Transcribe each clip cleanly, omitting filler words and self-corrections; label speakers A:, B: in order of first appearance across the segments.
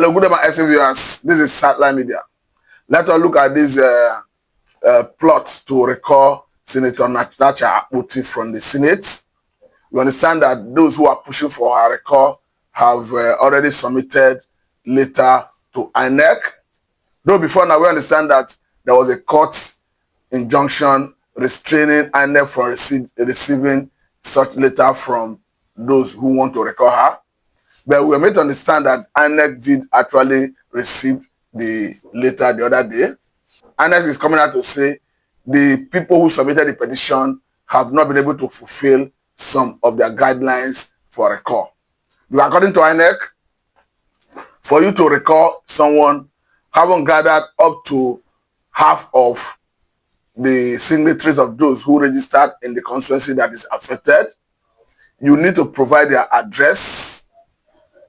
A: Hello, good evening, SC viewers. This is Satellite Media. Let us look at this plot to recall Senator Natasha from the Senate. We understand that those who are pushing for her recall have already submitted letter to INEC. Though before now, we understand that there was a court injunction restraining INEC from receiving such letter from those who want to recall her. But we are made to understand that INEC did actually receive the letter the other day. INEC is coming out to say the people who submitted the petition have not been able to fulfill some of their guidelines for recall. Because according to INEC, for you to recall someone, haven't gathered up to half of the signatories of those who registered in the constituency that is affected. You need to provide their address.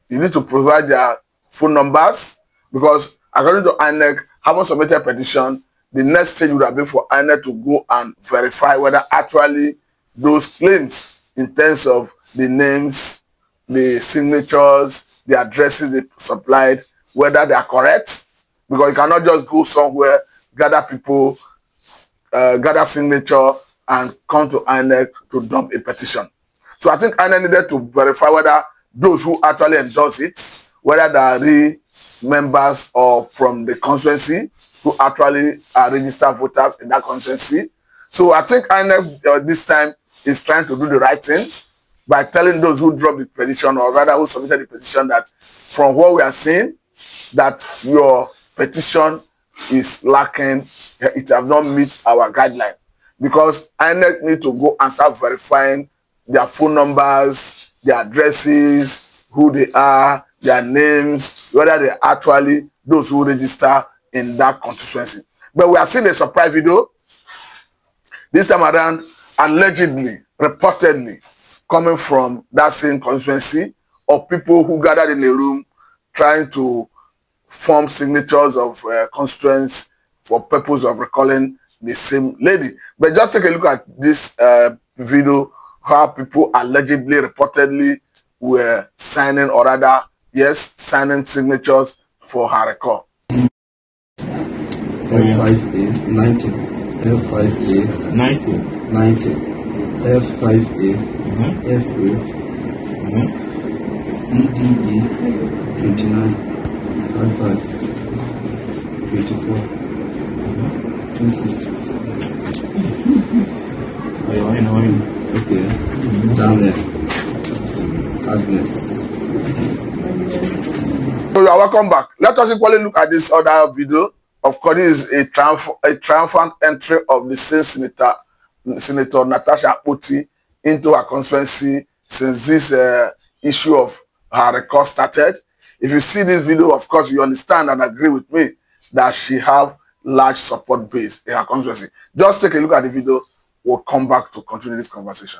A: You need to provide their phone numbers, because according to INEC, having submitted a petition, the next stage would have been for INEC to go and verify whether actually those claims in terms of the names, the signatures, the addresses they supplied, whether they are correct. Because you cannot just go somewhere, gather people, gather signature, and come to INEC to dump a petition. So I think INEC needed to verify whether those who actually endorse it, whether they are real members or from the constituency who actually are registered voters in that constituency. So I think INEC this time is trying to do the right thing by telling those who dropped the petition, or rather who submitted the petition, that from what we are seeing, that your petition is lacking, it have not met our guideline. Because INEC need to go and start verifying their phone numbers, their addresses, who they are, their names, whether they are actually those who register in that constituency. But we are seeing a surprise video this time around, allegedly, reportedly, coming from that same constituency, of people who gathered in a room trying to form signatures of constituents for purpose of recalling the same lady. But just take a look at this video, how people allegedly, reportedly were signing, or rather, yes, signing signatures for her recall.
B: F5A 90, F5A 90, 90, F5A FA EDE 29, 55, 24, 260. Okay, down there. God bless.
A: So you are welcome back. Let us equally look at this other video. Of course, this is a triumphant entry of the same Senator Natasha into her constituency since this issue of her recall started. If you see this video, of course, you understand and agree with me that she have large support base in her constituency. Just take a look at the video. We'll come back to continue this conversation.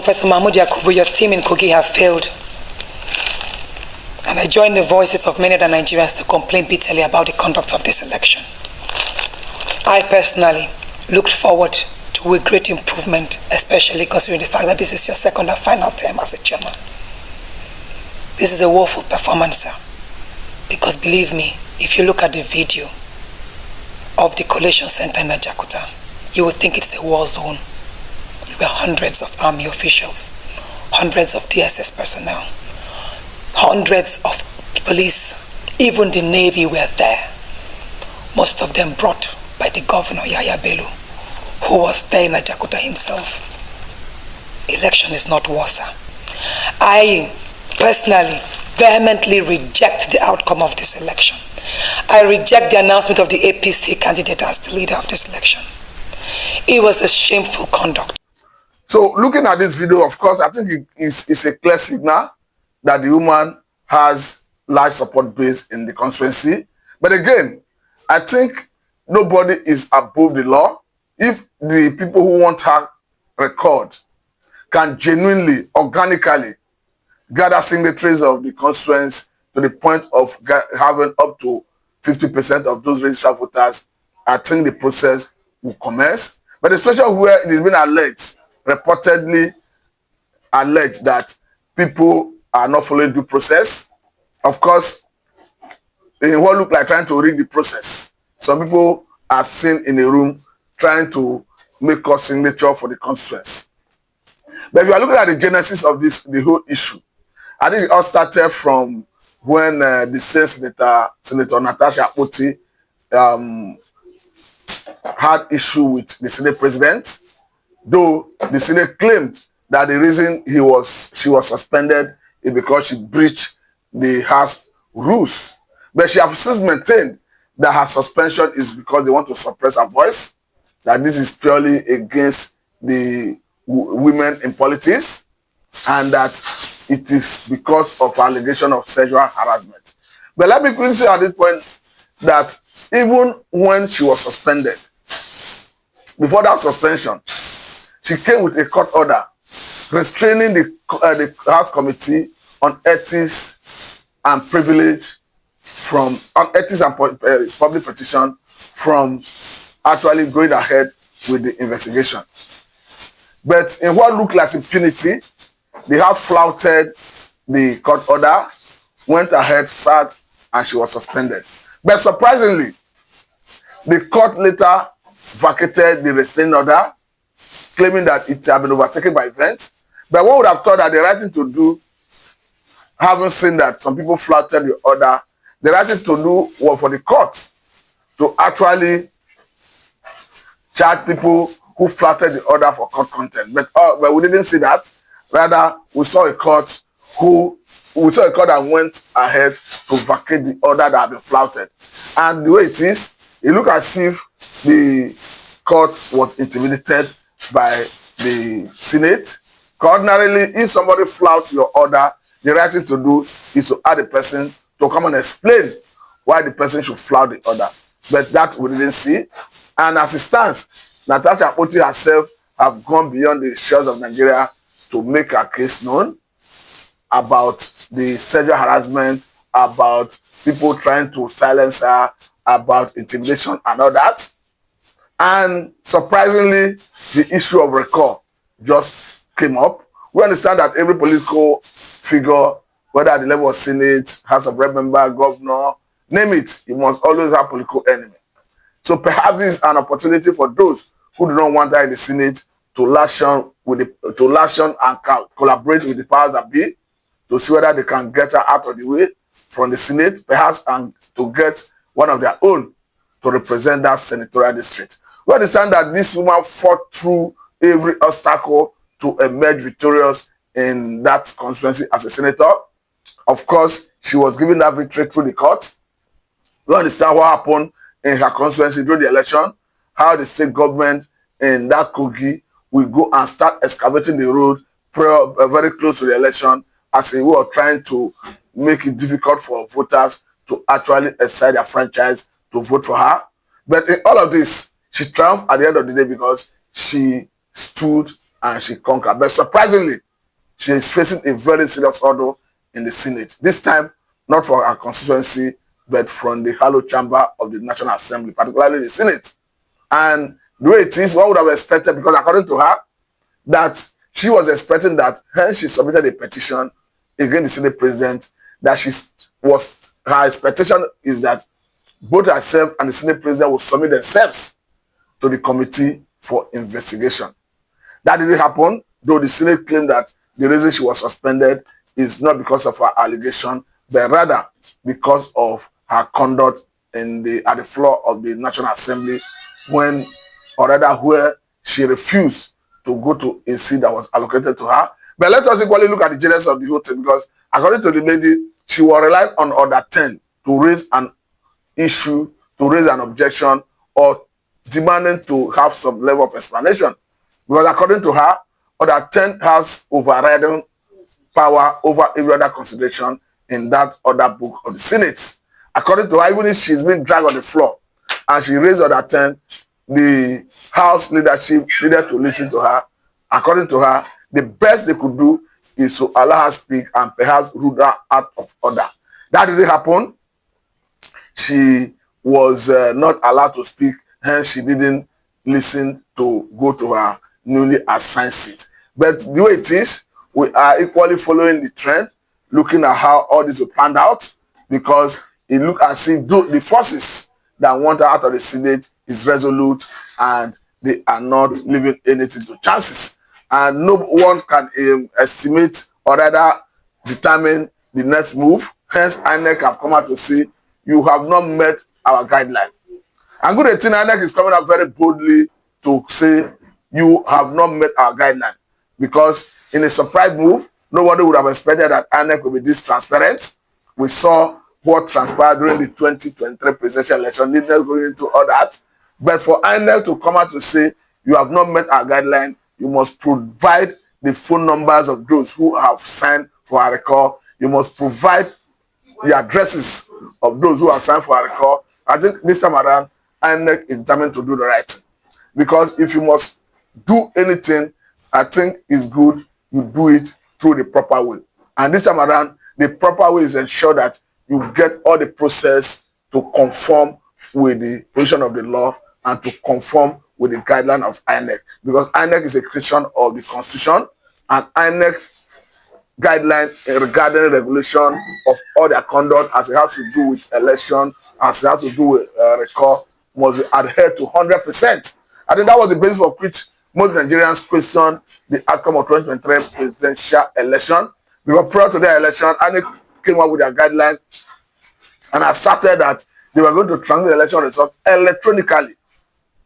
C: Professor Mahmoud Yakubu, your team in Kogi have failed. And I join the voices of many other Nigerians to complain bitterly about the conduct of this election. I personally looked forward to a great improvement, especially considering the fact that this is your second and final term as a chairman. This is a woeful performance, sir. Because believe me, if you look at the video of the collation center in Ajakuta, you would think it's a war zone. There were hundreds of army officials, hundreds of DSS personnel, hundreds of police, even the Navy were there. Most of them brought by the governor, Yaya Bello, who was there in Ajakuta himself. Election is not war, sir. I personally vehemently reject the outcome of this election. I reject the announcement of the APC candidate as the leader of this election. It was a shameful conduct.
A: So looking at this video, of course, I think it's a clear signal that the woman has large support base in the constituency. But again, I think nobody is above the law. If the people who want her record can genuinely, organically gather signatories of the constituents to the point of having up to 50% of those registered voters, I think the process will commence. But the situation where it has been alleged, reportedly alleged, that people are not following due process, of course, in what look like trying to rig the process. Some people are seen in a room trying to make us signature for the constituents. But if you are looking at the genesis of this, the whole issue, I think it all started from when the Senator Natasha had issue with the Senate president, though the Senate claimed that the reason she was suspended is because she breached the House rules. But she has since maintained that her suspension is because they want to suppress her voice, that this is purely against the women in politics, and that it is because of allegation of sexual harassment. But let me quickly say at this point that even when she was suspended, before that suspension, she came with a court order restraining the House Committee on Ethics and Privilege ethics and public petition from actually going ahead with the investigation. But in what looked like impunity, they have flouted the court order, went ahead, sat, and she was suspended. But surprisingly, the court later vacated the restraining order, claiming that it had been overtaken by events. But one would have thought that the right thing to do, having seen that some people flouted the order, the right thing to do was for the court to actually charge people who flouted the order for court contempt. But we didn't see that. Rather, we saw a court that went ahead to vacate the order that had been flouted. And the way it is, it looked as if the court was intimidated by the Senate. Ordinarily, if somebody flouts your order, the right thing to do is to ask the person to come and explain why the person should flout the order. But that we didn't see. And as it stands, Natasha herself have gone beyond the shores of Nigeria to make her case known about the sexual harassment, about people trying to silence her, about intimidation and all that. And surprisingly, the issue of recall just came up. We understand that every political figure, whether at the level of Senate, House of Rep member, governor, name it, you must always have political enemy. So perhaps this is an opportunity for those who do not want her in the Senate to lash on and collaborate with the powers that be to see whether they can get her out of the way from the Senate, perhaps, and to get one of their own to represent that senatorial district. We understand that this woman fought through every obstacle to emerge victorious in that constituency as a senator. Of course, she was given that victory through the court. We understand what happened in her constituency during the election, how the state government in that Kogi will go and start excavating the road very close to the election as a way of trying to make it difficult for voters to actually exercise their franchise to vote for her. But in all of this, she triumphed at the end of the day because she stood and she conquered. But surprisingly, she is facing a very serious hurdle in the Senate. This time, not for her constituency, but from the hollow chamber of the National Assembly, particularly the Senate. And the way it is, one would have expected, because according to her, that she was expecting that when she submitted a petition against the Senate president, that her expectation is that both herself and the Senate president will submit themselves to the committee for investigation. That didn't happen, though the Senate claimed that the reason she was suspended is not because of her allegation, but rather because of her conduct at the floor of the National Assembly where she refused to go to a seat that was allocated to her. But let us equally look at the genesis of the whole thing, because according to the lady, she was relying on Order 10 to raise an issue, to raise an objection, or demanding to have some level of explanation. Because according to her, Order 10 has overriding power over every other consideration in that other book of the Senate. According to her, even if she's been dragged on the floor and she raised Order 10, the House leadership needed to listen to her. According to her, the best they could do is to allow her speak and perhaps rule her out of order. That didn't happen. She was not allowed to speak, hence she didn't listen to go to her newly assigned seat. But the way it is, we are equally following the trend, looking at how all this will pan out, because it looks as if the forces that want her out of the Senate is resolute and they are not leaving anything to chances. And no one can estimate or rather determine the next move. Hence, INEC have come out to say, you have not met our guideline. And good thing, INEC is coming up very boldly to say, you have not met our guideline. Because in a surprise move, nobody would have expected that INEC would be this transparent. We saw what transpired during the 2023 presidential election, needless going into all that. But for INEC to come out to say, you have not met our guideline, you must provide the phone numbers of those who have signed for a recall. You must provide the addresses of those who have signed for a recall. I think this time around, INEC is determined to do the right thing. Because if you must do anything, I think it's good you do it through the proper way. And this time around, the proper way is ensure that you get all the process to conform with the position of the law and to conform with the guideline of INEC. Because INEC is a creation of the Constitution, and INEC guideline regarding regulation of all their conduct as it has to do with election, as it has to do with recall, must be adhered to 100%. I think that was the basis for which most Nigerians questioned the outcome of 2023 presidential election. Because prior to the election, INEC came up with their guideline and asserted that they were going to transmit the election results electronically.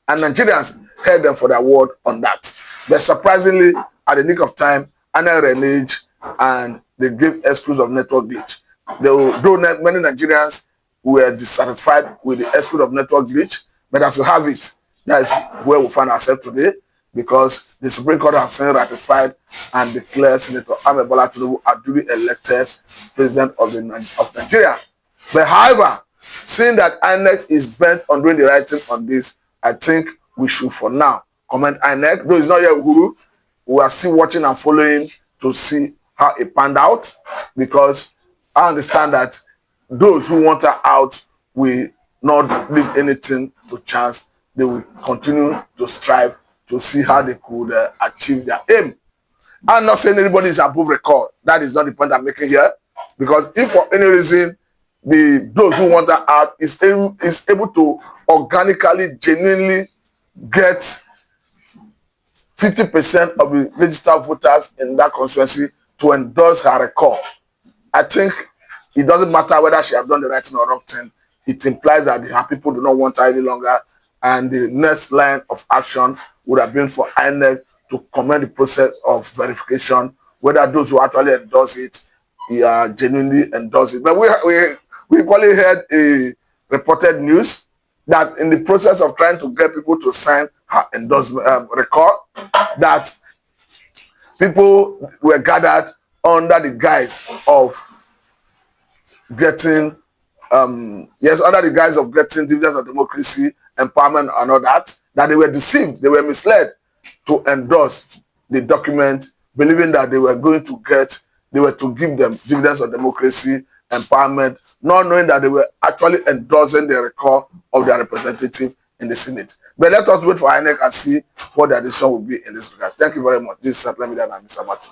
A: And Nigerians held them for their word on that. But surprisingly, at the nick of time, INEC reneged and they gave excuse of network glitch. Though many Nigerians were dissatisfied with the excuse of network glitch, but as we have it, that is where we find ourselves today, because the Supreme Court has since ratified and declared Senator Bola Tinubu as duly elected president of Nigeria. But however, seeing that INEC is bent on doing the right thing on this, I think we should for now commend INEC. Though it's not yet Uhuru, we are still watching and following to see how it panned out, because I understand that those who want her out will not leave anything to chance. They will continue to strive to see how they could achieve their aim. I'm not saying anybody is above record. That is not the point I'm making here. Because if for any reason those who want her out is able to organically, genuinely get 50% of the registered voters in that constituency to endorse her recall, I think it doesn't matter whether she has done the right thing or wrong thing. It implies that her people do not want her any longer, and the next line of action would have been for INEC to commence the process of verification, whether those who actually endorse it genuinely endorse it. But we equally heard a reported news that in the process of trying to get people to sign her endorsement record, that people were gathered under the guise of getting under the guise of getting dividends of democracy, empowerment, and all that they were deceived, they were misled to endorse the document believing that they were to give them dividends of democracy, empowerment, not knowing that they were actually endorsing the recall of their representative in the Senate. But let us wait for INEC and see what their decision will be in this regard. Thank you very much. This is Satellite Media and Mr. Martin.